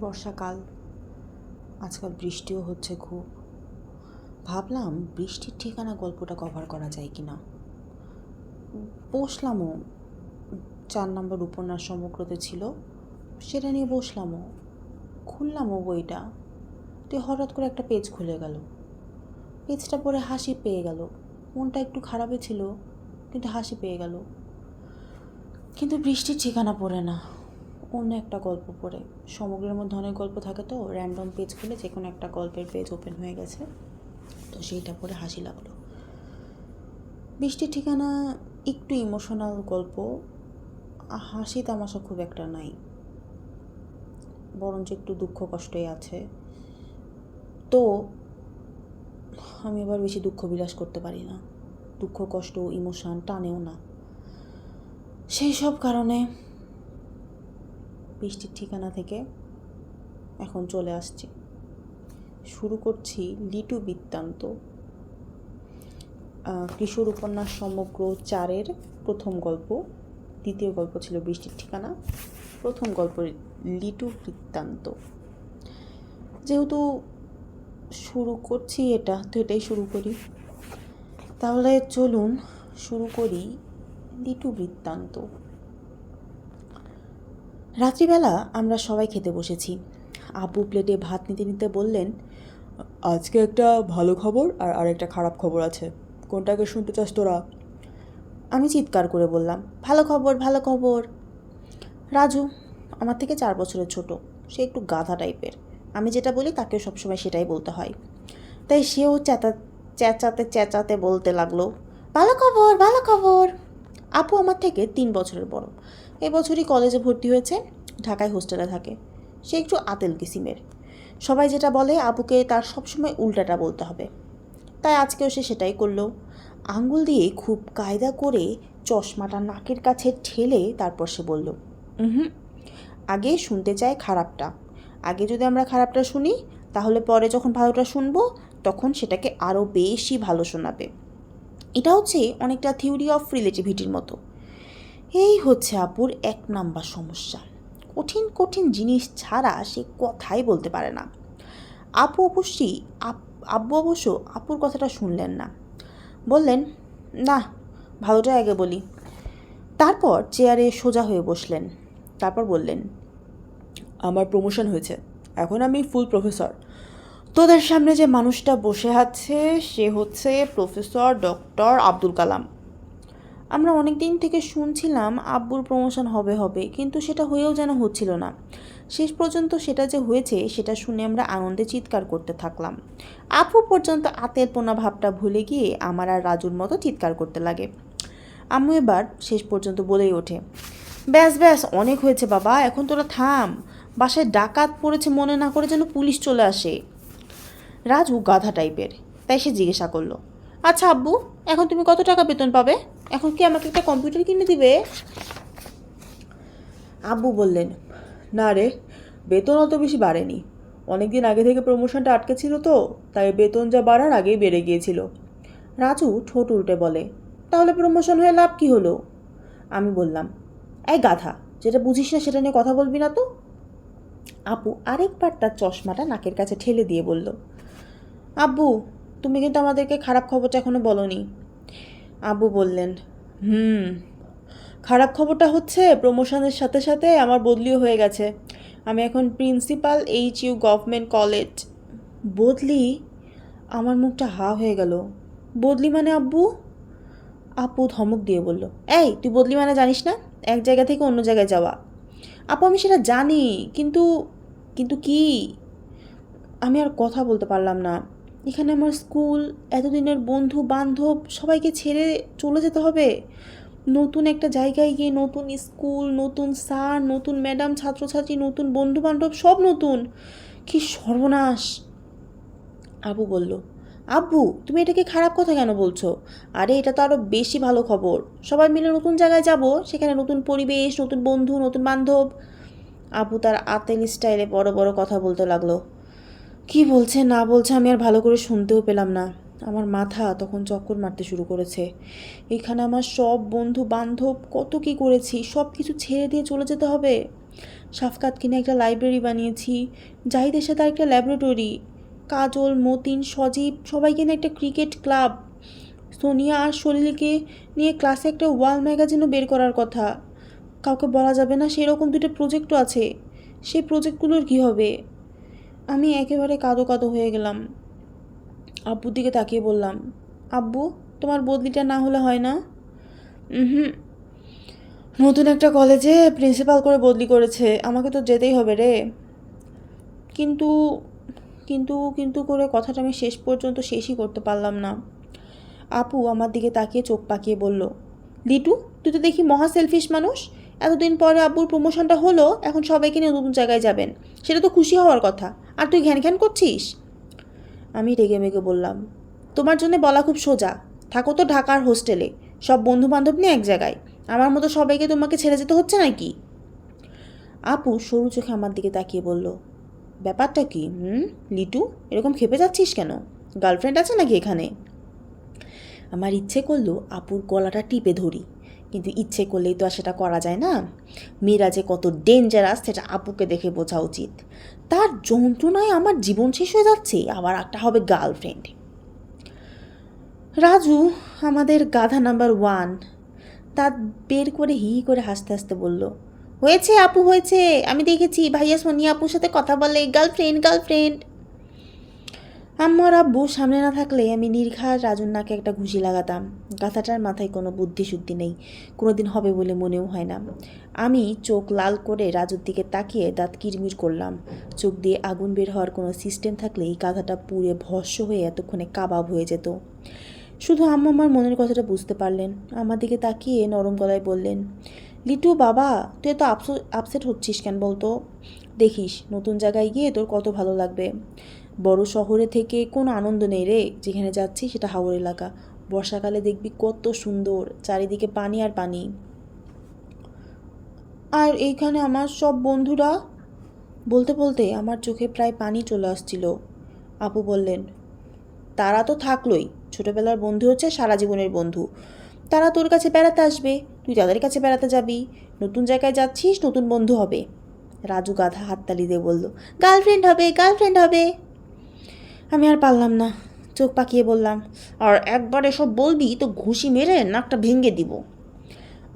বর্ষাকাল, আজকাল বৃষ্টিও হচ্ছে খুব। ভাবলাম বৃষ্টির ঠিকানা গল্পটা কভার করা যায় কি না। বসলামও, 4 নম্বর উপন্যাস সমগ্রতে ছিল, সেটা নিয়ে বসলামও, খুললামও বইটা। তো হঠাৎ করে একটা পেজ খুলে গেল। পেজটা পড়ে হাসি পেয়ে গেল। মনটা একটু খারাপই ছিল, কিন্তু হাসি পেয়ে গেল। কিন্তু বৃষ্টির ঠিকানা পড়ে না, অন্য একটা গল্প পড়ে। সমগ্রের মধ্যে অনেক গল্প থাকে, তো র্যান্ডম পেজ খুলে যে কোনো একটা গল্পের পেজ ওপেন হয়ে গেছে, তো সেইটা পড়ে হাসি লাগলো। বৃষ্টির ঠিকানা একটু ইমোশনাল গল্প, হাসি তামাশা খুব একটা নাই, বরঞ্চ একটু দুঃখ কষ্টই আছে। তো আমি আবার বেশি দুঃখ বিলাস করতে পারি না, দুঃখ কষ্ট ইমোশন টানেও না। সেই সব কারণে বৃষ্টির ঠিকানা থেকে এখন চলে আসছি, শুরু করছি লিটু বৃত্তান্ত। কিশোর উপন্যাস সমগ্র 4-এর প্রথম গল্প। দ্বিতীয় গল্প ছিল বৃষ্টির ঠিকানা, প্রথম গল্প লিটু বৃত্তান্ত। যেহেতু শুরু করছি এটা, তো এটাই শুরু করি। তাহলে চলুন শুরু করি লিটু বৃত্তান্ত। রাত্রিবেলা আমরা সবাই খেতে বসেছি। আব্বু প্লেটে ভাত নিতে নিতে বললেন, আজকে একটা ভালো খবর আর আরেকটা খারাপ খবর আছে, কোনটাকে শুনতে চাস তোরা? আমি চিৎকার করে বললাম, ভালো খবর, ভালো খবর। রাজু আমার থেকে 4 বছরের ছোট, সে একটু গাধা টাইপের। আমি যেটা বলি তাকেও সবসময় সেটাই বলতে হয়, তাই সেও চেঁচাতে চেঁচাতে বলতে লাগলো, ভালো খবর, ভালো খবর। আপু আমার থেকে 3 বছরের বড়, এই বছরই কলেজে ভর্তি হয়েছে, ঢাকায় হোস্টেলে থাকে। সে একটু আতেল কিসিমের, সবাই যেটা বলে আপুকে তার সবসময় উল্টাটা বলতে হবে। তাই আজকেও সে সেটাই করলো। আঙ্গুল দিয়ে খুব কায়দা করে চশমাটা নাকের কাছে ঠেলে তারপর সে বলল, হুম, আগে শুনতে চাই খারাপটা। আগে যদি আমরা খারাপটা শুনি, তাহলে পরে যখন ভালোটা শুনবো তখন সেটাকে আরও বেশি ভালো শোনাবে। এটা হচ্ছে অনেকটা থিওরি অফ রিলেটিভিটির মতো। এই হচ্ছে আপুর 1 নাম্বার সমস্যা, কঠিন কঠিন জিনিস ছাড়া সে কথাই বলতে পারে না। আপু অবশ্যই আব্বু অবশ্য আপুর কথাটা শুনলেন না, বললেন, না, ভালোটা আগে বলি। তারপর চেয়ারে সোজা হয়ে বসলেন, তারপর বললেন, আমার প্রমোশন হয়েছে, এখন আমি ফুল প্রফেসর। তোদের সামনে যে মানুষটা বসে আছে সে হচ্ছে প্রফেসর ডক্টর আব্দুল কালাম। আমরা অনেক দিন থেকে শুনছিলাম আব্বুর প্রমোশন হবে হবে, কিন্তু সেটা হয়েও যেন হচ্ছিল না। শেষ পর্যন্ত সেটা যে হয়েছে সেটা শুনে আমরা আনন্দে চিৎকার করতে থাকলাম। আপু পর্যন্ত আতের পোনা ভাবটা ভুলে গিয়ে আমার আর রাজুর মতো চিৎকার করতে লাগে। আম্মু এবার শেষ পর্যন্ত বলেই ওঠে, ব্যাস ব্যাস, অনেক হয়েছে বাবা, এখন তোরা থাম, বাসায় ডাকাত পড়েছে মনে না করে যেন পুলিশ চলে আসে। রাজু গাধা টাইপের, তাই সে জিজ্ঞাসা করলো, আচ্ছা আব্বু, এখন তুমি কত টাকা বেতন পাবে? এখন কি আমাকে একটা কম্পিউটার কিনে দিবে? আব্বু বললেন, না রে, বেতন অত বেশি বাড়েনি, অনেক দিন আগে থেকে প্রমোশনটা আটকে ছিল, তো তাই বেতন যা বাড়ার আগেই বেড়ে গিয়েছিল। রাজু ঠোঁট উল্টে বলে, তাহলে প্রমোশন হয়ে লাভ কি হলো? আমি বললাম, এই গাধা, যেটা বুঝিস না সেটা নিয়ে কথা বলবি না তো। আপু আরেকবার তার চশমাটা নাকের কাছে ঠেলে দিয়ে বলল, আব্বু, তুমি কিন্তু আমাদেরকে খারাপ খবরটা এখনো বলনি। আব্বু বললেন, হুম, খারাপ খবরটা হচ্ছে প্রমোশনের সাথে সাথে আমার বদলিও হয়ে গেছে, আমি এখন প্রিন্সিপাল HU গভর্নমেন্ট কলেজ। বদলি? আমার মুখটা হা হয়ে গেল। বদলি মানে আব্বু? আপু ধমক দিয়ে বলল, এই তুই বদলি মানে জানিস না? এক জায়গা থেকে অন্য জায়গায় যাওয়া। আপু আমি সেটা জানি, কিন্তু কিন্তু কি? আমি আর কথা বলতে পারলাম না। এখানে আমার স্কুল, এতদিনের বন্ধু বান্ধব সবাইকে ছেড়ে চলে যেতে হবে। নতুন একটা জায়গায় গিয়ে নতুন স্কুল, নতুন স্যার, নতুন ম্যাডাম, ছাত্রছাত্রী, নতুন বন্ধু বান্ধব, সব নতুন। কি সর্বনাশ! আবু বলল, আব্বু তুমি এটাকে খারাপ কথা কেন বলছো? আরে এটা তো আরও বেশি ভালো খবর, সবাই মিলে নতুন জায়গায় যাব, সেখানে নতুন পরিবেশ, নতুন বন্ধু, নতুন বান্ধব। আবু তার আতেল স্টাইলে বড় বড় কথা বলতে লাগলো। কি বলছে না বলছে আমি আর ভালো করে শুনতেও পেলাম না। আমার মাথা তখন চক্কর মারতে শুরু করেছে। এখানে আমার সব বন্ধু বান্ধব, কত কি করেছি, সব কিছু ছেড়ে দিয়ে চলে যেতে হবে। শাফকাতকে নিয়ে একটা লাইব্রেরি বানিয়েছি, জাহিদের সাথে একটা ল্যাবরেটরি, কাজল, মতিন, সজীব সবাইকে নিয়ে একটা ক্রিকেট ক্লাব, সোনিয়া আর সলিলকে নিয়ে ক্লাসে একটা ওয়াল ম্যাগাজিনও বের করার কথা। কাউকে বলা যাবে না সেরকম দুটো প্রজেক্টও আছে। সেই প্রজেক্টগুলোর কী হবে? আমি একেবারে কাঁদো কাঁদো হয়ে গেলাম। আব্বুর দিকে তাকিয়ে বললাম, আব্বু, তোমার বদলিটা না হলে হয় না? হুম, নতুন একটা কলেজে প্রিন্সিপাল করে বদলি করেছে, আমাকে তো যেতেই হবে রে। কিন্তু কিন্তু কিন্তু করে কথাটা আমি শেষ পর্যন্ত শেষই করতে পারলাম না। আপু আমার দিকে তাকিয়ে চোখ পাকিয়ে বলল, লিটু, তুই তো দেখি মহা সেলফিশ মানুষ। এতদিন পরে আব্বুর প্রমোশনটা হলো, এখন সবাইকে নিয়ে নতুন জায়গায় যাবেন, সেটা তো খুশি হওয়ার কথা, আর তুই ঘ্যান ঘ্যান করছিস। আমি রেগে মেগে বললাম, তোমার জন্য বলা খুব সোজা, থাকো তো ঢাকার হোস্টেলে, সব বন্ধু বান্ধব নিয়ে এক জায়গায়, আমার মতো সবাইকে তোমাকে ছেড়ে যেতে হচ্ছে নাকি? আপু সরু চোখে আমার দিকে তাকিয়ে বলল, ব্যাপারটা কি লিটু, এরকম খেপে যাচ্ছিস কেন? গার্লফ্রেন্ড আছে নাকি এখানে? আমার ইচ্ছে করলো আপুর গলাটা টিপে ধরি, কিন্তু ইচ্ছে করলেই তো আর সেটা করা যায় না। মেয়েরা যে কত ডেঞ্জারাস সেটা আপুকে দেখে বোঝা উচিত। তার যন্ত্রণায় আমার জীবন শেষ হয়ে যাচ্ছে, আবার একটা হবে গার্লফ্রেন্ড। রাজু, আমাদের গাধা নাম্বার 1, তা বের করে হি করে হাসতে হাসতে বলল, হয়েছে আপু হয়েছে, আমি দেখেছি ভাইয়া সোনিয়া আপুর সাথে কথা বলে, গার্লফ্রেন্ড গার্লফ্রেন্ড। আম্মু আর আব্বু সামনে না থাকলে আমি নির্ঘাত রাজুর নাকে একটা ঘুষি লাগাতাম। গাথাটার মাথায় কোনো বুদ্ধিশুদ্ধি নেই, কোনো দিন হবে বলে মনেও হয় না। আমি চোখ লাল করে রাজুর দিকে তাকিয়ে দাঁত কিরমির করলাম। চোখ দিয়ে আগুন বের হওয়ার কোনো সিস্টেম থাকলে এই গাধাটা পুড়ে ভস্ম হয়ে এতক্ষণে কাবাব হয়ে যেত। শুধু আম্মু আমার মনের কথাটা বুঝতে পারলেন। আমার দিকে তাকিয়ে নরম গলায় বললেন, লিটু বাবা, তুই এত আপসেট হচ্ছিস কেন বলতো? দেখিস নতুন জায়গায় গিয়ে তোর কত ভালো লাগবে। বড় শহরে থেকে কোনো আনন্দ নেই রে, যেখানে যাচ্ছি সেটা হাওর এলাকা। বর্ষাকালে দেখবি কত সুন্দর, চারিদিকে পানি আর পানি। আর এইখানে আমার সব বন্ধুরা। বলতে বলতে আমার চোখে প্রায় পানি চলে আসছিল। আপু বললেন, তারা তো থাকলোই, ছোটোবেলার বন্ধু হচ্ছে সারা জীবনের বন্ধু। তারা তোর কাছে বেড়াতে আসবে, তুই তাদের কাছে বেড়াতে যাবি, নতুন জায়গায় যাচ্ছিস, নতুন বন্ধু হবে। রাজু গাধা হাততালি দিয়ে বলল, গার্লফ্রেন্ড হবে গার্লফ্রেন্ড হবে। আমি আর পারলাম না, চোখ পাকিয়ে বললাম, আর একবার এসব বলবি তো ঘুষি মেরে নাকটা ভেঙে দিব।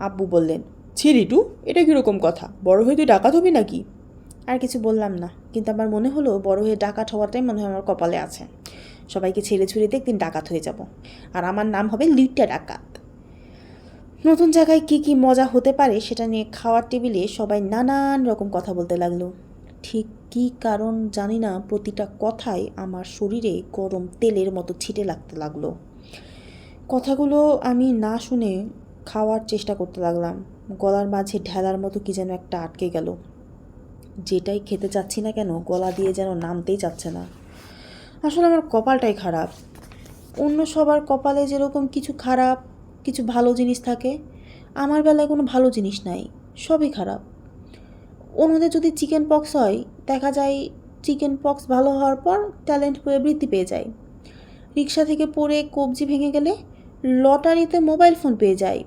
আব্বু বললেন, ছি রিটু, এটা কীরকম কথা? বড় হয়ে তুই ডাকাত হবি নাকি? আর কিছু বললাম না, কিন্তু আমার মনে হলো বড় হয়ে ডাকাত হওয়াটাই মনে হয় আমার কপালে আছে। সবাইকে ছেড়ে ছুড়ে একদিন ডাকাত হয়ে যাব, আর আমার নাম হবে লিটা ডাকাত। নতুন জায়গায় কী কী মজা হতে পারে সেটা নিয়ে খাওয়ার টেবিলে সবাই নানান রকম কথা বলতে লাগলো। ঠিক কী কারণ জানি না, প্রতিটা কথাই আমার শরীরে গরম তেলের মতো ছিটে লাগতে লাগলো। কথাগুলো আমি না শুনে খাওয়ার চেষ্টা করতে লাগলাম। গলার মাঝে ঢেলার মতো কী যেন একটা আটকে গেল। যেটাই খেতে চাচ্ছি না কেন গলা দিয়ে যেন নামতেই চাচ্ছে না। আসলে আমার কপালটাই খারাপ। অন্য সবার কপালে যেরকম কিছু খারাপ, কিছু ভালো জিনিস থাকে, আমার বেলায় কোনো ভালো জিনিস নাই, সবই খারাপ। অন্যদের যদি চিকেন পক্স হয়, দেখা যায় চিকেন পক্স ভালো হওয়ার পর ট্যালেন্ট পেয়ে বৃদ্ধি পেয়ে যায়। রিক্সা থেকে পড়ে কবজি ভেঙে গেলে লটারিতে মোবাইল ফোন পেয়ে যায়।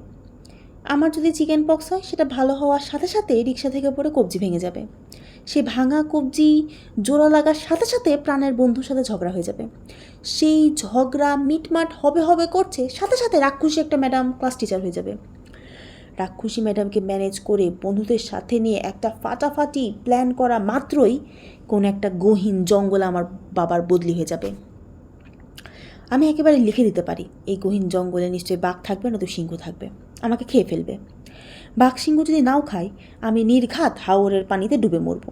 আমার যদি চিকেন পক্স হয়, সেটা ভালো হওয়ার সাথে সাথে রিক্সা থেকে পড়ে কবজি ভেঙে যাবে। সেই ভাঙা কবজি জোড়া লাগার সাথে সাথে প্রাণের বন্ধুর সাথে ঝগড়া হয়ে যাবে। সেই ঝগড়া মিটমাট হবে হবে করছে, সাথে সাথে রাক্ষসী একটা ম্যাডাম ক্লাস টিচার হয়ে যাবে। রাক্ষসী ম্যাডামকে ম্যানেজ করে বন্ধুদের সাথে নিয়ে একটা ফাটাফাটি প্ল্যান করা মাত্রই কোনো একটা গহীন জঙ্গলে আমার বাবার বদলি হয়ে যাবে। আমি একেবারে লিখে দিতে পারি, এই গহীন জঙ্গলে নিশ্চয়ই বাঘ থাকবে, নয়তো সিংহ থাকবে, আমাকে খেয়ে ফেলবে। বাঘ সিংহ যদি নাও খাই, আমি নির্ঘাত হাওরের পানিতে ডুবে মরব।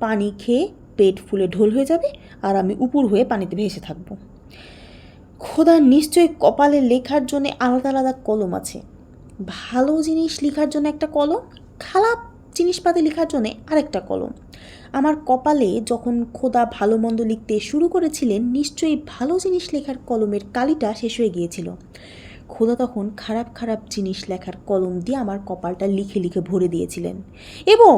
পানি খেয়ে পেট ফুলে ঢোল হয়ে যাবে, আর আমি উপুর হয়ে পানিতে ভেসে থাকব। খোদার নিশ্চয়ই কপালে লেখার জন্য আলাদা আলাদা কলম আছে। ভালো জিনিস লেখার জন্য একটা কলম, খারাপ জিনিসপাতি লেখার জন্যে আরেকটা কলম। আমার কপালে যখন খোদা ভালো মন্দ লিখতে শুরু করেছিলেন, নিশ্চয়ই ভালো জিনিস লেখার কলমের কালিটা শেষ হয়ে গিয়েছিল। খোদা তখন খারাপ খারাপ জিনিস লেখার কলম দিয়ে আমার কপালটা লিখে লিখে ভরে দিয়েছিলেন, এবং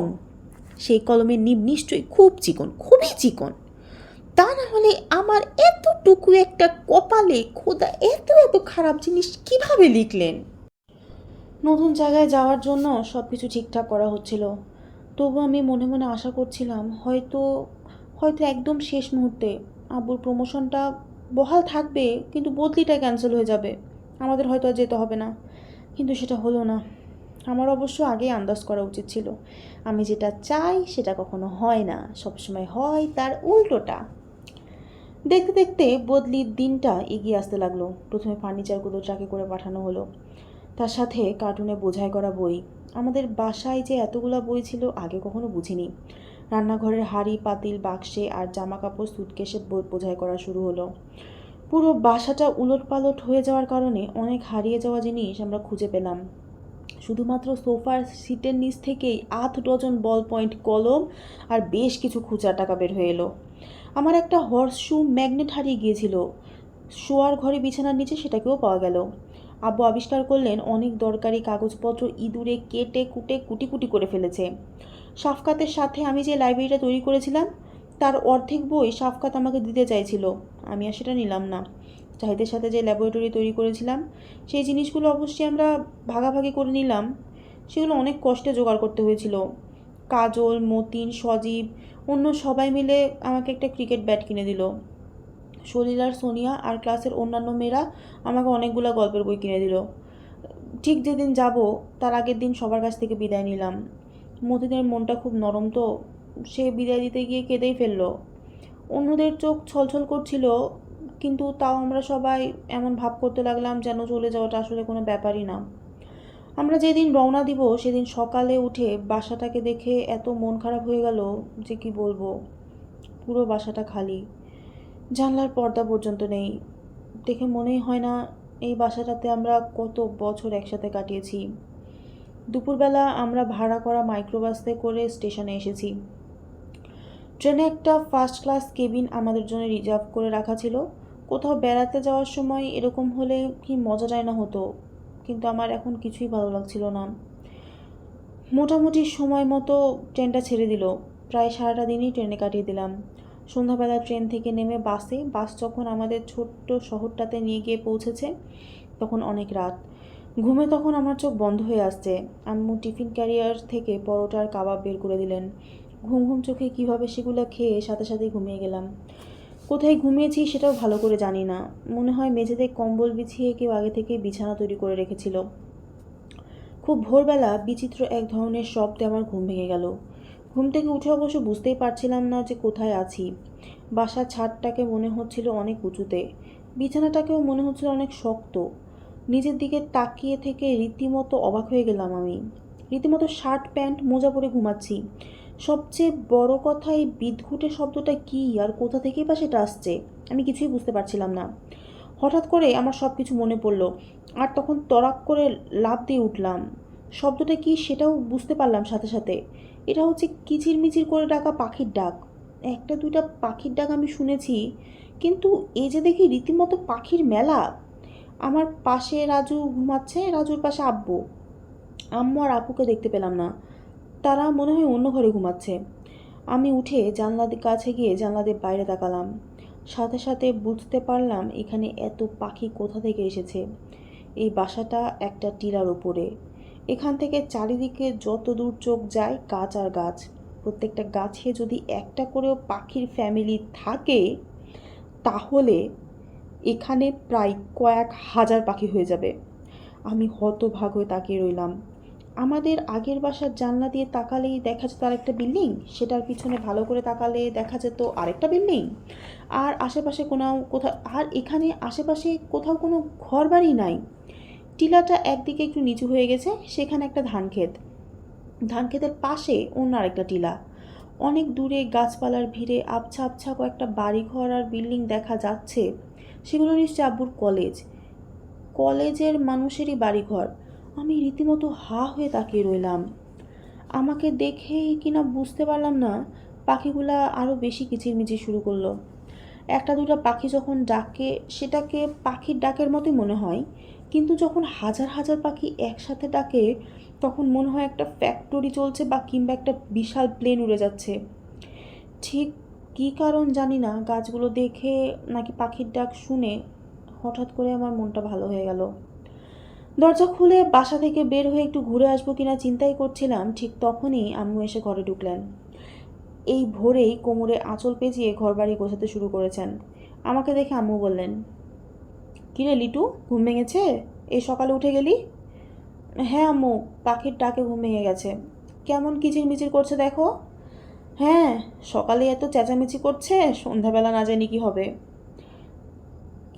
সেই কলমের নিব নিশ্চয়ই খুব চিকন, খুবই চিকন। তা না হলে আমার এতটুকু একটা কপালে খোদা এত এত খারাপ জিনিস কিভাবে লিখলেন? নতুন জায়গায় যাওয়ার জন্য সব কিছু ঠিকঠাক করা হচ্ছিল। তবু আমি মনে মনে আশা করছিলাম হয়তো হয়তো একদম শেষ মুহূর্তে আব্বুর প্রমোশনটা বহাল থাকবে, কিন্তু বদলিটা ক্যান্সেল হয়ে যাবে, আমাদের হয়তো আর যেতে হবে না। কিন্তু সেটা হলো না। আমার অবশ্য আগেই আন্দাজ করা উচিত ছিল। আমি যেটা চাই সেটা কখনো হয় না, সবসময় হয় তার উল্টোটা। দেখতে দেখতে বদলির দিনটা এগিয়ে আসতে লাগলো। প্রথমে ফার্নিচারগুলো ট্রাকে করে পাঠানো হলো, তার সাথে কার্টুনে বোঝাই করা বই। আমাদের বাসায় যে এতগুলো বই ছিল আগে কখনো বুঝিনি। রান্নাঘরের হাঁড়ি পাতিল বাক্সে আর জামা কাপড় সুটকেসে বোঝাই করা শুরু হলো। পুরো বাসাটা উলটপালট হয়ে যাওয়ার কারণে অনেক হারিয়ে যাওয়া জিনিস আমরা খুঁজে পেলাম। শুধুমাত্র সোফার সিটের নিচ থেকেই 8 ডজন বল পয়েন্ট কলম আর বেশ কিছু খুচরা টাকা বের হয়ে এলো। আমার একটা হর্সশু ম্যাগনেট হারিয়ে গিয়েছিল শোয়ার ঘরে বিছানার নিচে, সেটাকেও পাওয়া গেল। আব্বু আবিষ্কার করলেন অনেক দরকারি কাগজপত্র ইঁদুরে কেটে কুটে কুটি কুটি করে ফেলেছে। সাফকাতের সাথে আমি যে লাইব্রেরিটা তৈরি করেছিলাম তার অর্ধেক বই সাফকাত আমাকে দিতে চাইছিল, আমি আর সেটা নিলাম না। জাহিদের সাথে যে ল্যাবরেটরি তৈরি করেছিলাম সেই জিনিসগুলো অবশ্যই আমরা ভাগাভাগি করে নিলাম। সেগুলো অনেক কষ্টে জোগাড় করতে হয়েছিল। কাজল মতিন সজীব অন্য সবাই মিলে আমাকে একটা ক্রিকেট ব্যাট কিনে দিল। সলিল আর সোনিয়া আর ক্লাসের অন্যান্য মেয়েরা আমাকে অনেকগুলো গল্পের বই কিনে দিল। ঠিক যেদিন যাব তার আগের দিন সবার কাছ থেকে বিদায় নিলাম। মতিনের মনটা খুব নরম, তো সে বিদায় দিতে গিয়ে কেঁদেই ফেললো। অন্যদের চোখ ছলছল করছিল, কিন্তু তাও আমরা সবাই এমন ভাব করতে লাগলাম যেন চলে যাওয়াটা আসলে কোনো ব্যাপারই না। আমরা যেদিন রওনা দিব সেদিন সকালে উঠে বাসাটাকে দেখে এত মন খারাপ হয়ে গেল যে কি বলবো। পুরো বাসাটা খালি, জানলার পর্দা পর্যন্ত নেই। দেখে মনেই হয় না এই বাসাটাতে আমরা কত বছর একসাথে কাটিয়েছি। দুপুরবেলা আমরা ভাড়া করা মাইক্রোবাসে করে স্টেশনে এসেছি। ট্রেনে একটা ফার্স্ট ক্লাস কেবিন আমাদের জন্য রিজার্ভ করে রাখা ছিল। কোথাও বেড়াতে যাওয়ার সময় এরকম হলে কি মজাটাই না হতো, কিন্তু আমার এখন কিছুই ভালো লাগছিল না। মোটামুটি সময় মতো ট্রেনটা ছেড়ে দিল। প্রায় সারাটা দিনই ট্রেনে কাটিয়ে দিলাম। সন্ধ্যাবেলা ট্রেন থেকে নেমে বাস যখন আমাদের ছোট্ট শহরটাতে নিয়ে গিয়ে পৌঁছেছে তখন অনেক রাত। ঘুমে তখন আমার চোখ বন্ধ হয়ে আসছে। আম্মু টিফিন ক্যারিয়ার থেকে পরোটা আর কাবাব বের করে দিলেন। ঘুম ঘুম চোখে কীভাবে সেগুলো খেয়ে সাথে সাথেই ঘুমিয়ে গেলাম। কোথায় ঘুমিয়েছি সেটাও ভালো করে জানি না। মনে হয় মেঝেতে কম্বল বিছিয়ে কেউ আগে থেকেই বিছানা তৈরি করে রেখেছিল। খুব ভোরবেলা বিচিত্র এক ধরনের শব্দে আমার ঘুম ভেঙে গেল। ঘুম থেকে উঠে অবশ্য বুঝতেই পারছিলাম না যে কোথায় আছি। বাসার ছাদটাকে মনে হচ্ছিল অনেক উঁচুতে, বিছানাটাকেও মনে হচ্ছিল অনেক শক্ত। নিজের দিকে তাকিয়ে থেকে রীতিমতো অবাক হয়ে গেলাম আমি। রীতিমতো শার্ট প্যান্ট মোজা পরে ঘুমাচ্ছি। সবচেয়ে বড় কথা, এই বিদঘুটে শব্দটা কী আর কোথা থেকেই বা সেটা আসছে আমি কিছুই বুঝতে পারছিলাম না। হঠাৎ করে আমার সব কিছু মনে পড়ল, আর তখন তড়াক করে লাফ দিয়ে উঠলাম। শব্দটা কি সেটাও বুঝতে পারলাম সাথে সাথে। এটা হচ্ছে কিচিরমিচির করে ডাকা পাখির ডাক। একটা দুইটা পাখির ডাক আমি শুনেছি, কিন্তু এই যে দেখি রীতিমতো পাখির মেলা। আমার পাশে রাজু ঘুমাচ্ছে, রাজুর পাশে আব্বু। আম্মু আর আপুকে দেখতে পেলাম না, তারা মনে হয় অন্য ঘরে ঘুমাচ্ছে। আমি উঠে জানলার কাছে গিয়ে জানলা দিয়ে বাইরে তাকালাম। সাথে সাথে বুঝতে পারলাম এখানে এত পাখি কোথা থেকে এসেছে। এই বাসাটা একটা টিলার উপরে। এখান থেকে চারিদিকে যত দূর চোখ যায় গাছ আর গাছ। প্রত্যেকটা গাছে যদি একটা করেও পাখির ফ্যামিলি থাকে তাহলে এখানে প্রায় কয়েক হাজার পাখি হয়ে যাবে। আমি হতভাগ হয়ে তাকিয়ে রইলাম। আমাদের আগের বাসার জানলা দিয়ে তাকালেই দেখা যেত আরেকটা বিল্ডিং, সেটার পিছনে ভালো করে তাকালে দেখা যেত আরেকটা বিল্ডিং, আর আশেপাশে কোথাও আর এখানে আশেপাশে কোথাও কোনো ঘর বাড়ি নাই। টিলাটা একদিকে একটু নিচু হয়ে গেছে, সেখানে একটা ধান ক্ষেতের পাশে অন্য আরেকটা টিলা। অনেক দূরে গাছপালার ভিড়ে আবছা আবছা কয়েকটা বাড়িঘর আর বিল্ডিং দেখা যাচ্ছে। সেগুলো নিশ্চয় আব্বুর কলেজের মানুষেরই বাড়িঘর। আমি রীতিমতো হা হয়ে তাকিয়ে রইলাম। আমাকে দেখেই কিনা বুঝতে পারলাম না, পাখিগুলা আরও বেশি কিচিরমিচির শুরু করলো। একটা দুটো পাখি যখন ডাকে সেটাকে পাখির ডাকের মতোই মনে হয়, কিন্তু যখন হাজার হাজার পাখি একসাথে ডাকে তখন মনে হয় একটা ফ্যাক্টরি চলছে বা কিংবা একটা বিশাল প্লেন উড়ে যাচ্ছে। ঠিক কী কারণ জানি না, গাছগুলো দেখে নাকি পাখির ডাক শুনে হঠাৎ করে আমার মনটা ভালো হয়ে গেল। দরজা খুলে বাসা থেকে বের হয়ে একটু ঘুরে আসবো কিনা চিন্তাই করছিলাম, ঠিক তখনই আম্মু এসে ঘরে ঢুকলেন। এই ভোরেই কোমরে আঁচল পেঁচিয়ে ঘরবাড়ি গোছাতে শুরু করেছেন। আমাকে দেখে আম্মু বললেন, কিরে লিটু, ঘুম ভেঙেছে? এই সকালে উঠে গেলি? হ্যাঁ আম্মু, পাখির ডাকে ঘুম ভেঙে গেছে। কেমন কিচিরমিচির করছে দেখো। হ্যাঁ, সকালে এত চেঁচামেচি করছে, সন্ধ্যাবেলা না জানি কি হবে।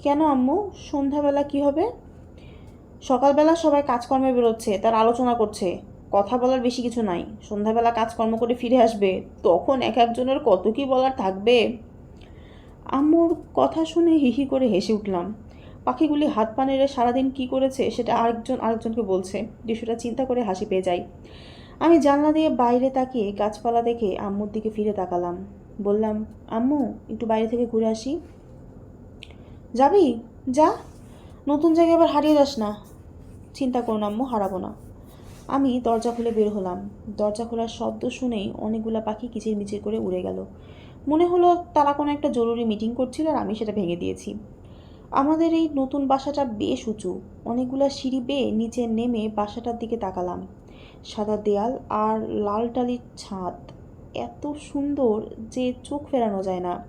কেন আম্মু, সন্ধ্যাবেলা কি হবে? সকালবেলা সবাই কাজকর্মে বেরোচ্ছে, তার আলোচনা করছে, কথা বলার বেশি কিছু নাই। সন্ধ্যাবেলা কাজকর্ম করে ফিরে আসবে, তখন এক একজনের কত কি বলার থাকবে। আম্মুর কথা শুনে হিহি করে হেসে উঠলাম। পাখিগুলি হাত পা নেড়ে সারাদিন কী করেছে সেটা আরেকজনকে বলছে, দৃশ্যটা চিন্তা করে হাসি পেয়ে যাই। আমি জানলা দিয়ে বাইরে তাকিয়ে গাছপালা দেখে আম্মুর দিকে ফিরে তাকালাম। বললাম, আম্মু একটু বাইরে থেকে ঘুরে আসি। যাবি? যা, নতুন জায়গায় আবার হারিয়ে যাস না। চিন্তা করো না আম্মু, হারাবো না। আমি দরজা খুলে বের হলাম। দরজা খোলার শব্দ শুনেই অনেকগুলো পাখি কিচিরমিচির করে উড়ে গেল। মনে হলো তারা কোনো একটা জরুরি মিটিং করছিল আর আমি সেটা ভেঙে দিয়েছি। আমাদের এই নতুন বাসাটা বেশ উঁচু। অনেকগুলো সিঁড়ি বেয়ে নিচে নেমে বাসাটার দিকে তাকালাম। সাদা দেয়াল আর লাল টালির ছাদ এত সুন্দর যে চোখ ফেরানো যায় না।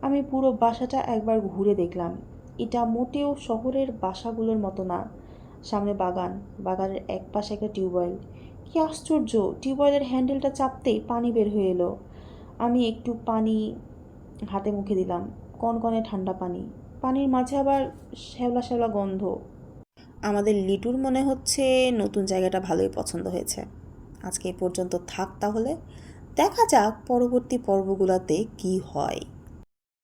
আমি পুরো বাসাটা একবার ঘুরে দেখলাম। এটা মোটেও শহরের বাসাগুলোর মতো না। সামনে বাগান, বাগানের এক পাশে একটা টিউবওয়েল। কি আশ্চর্য, টিউবওয়েলের হ্যান্ডেলটা চাপতেই পানি বের হয়ে এলো। আমি একটু পানি হাতে মুখে দিলাম, কনকনে ঠান্ডা পানি। পানির মাঝে আবার শ্যাওলা শ্যাওলা গন্ধ। আমাদের লিটুর মনে হচ্ছে নতুন জায়গাটা ভালোই পছন্দ হয়েছে। আজকে এই পর্যন্ত থাক তাহলে, দেখা যাক পরবর্তী পর্বগুলোতে কি হয়।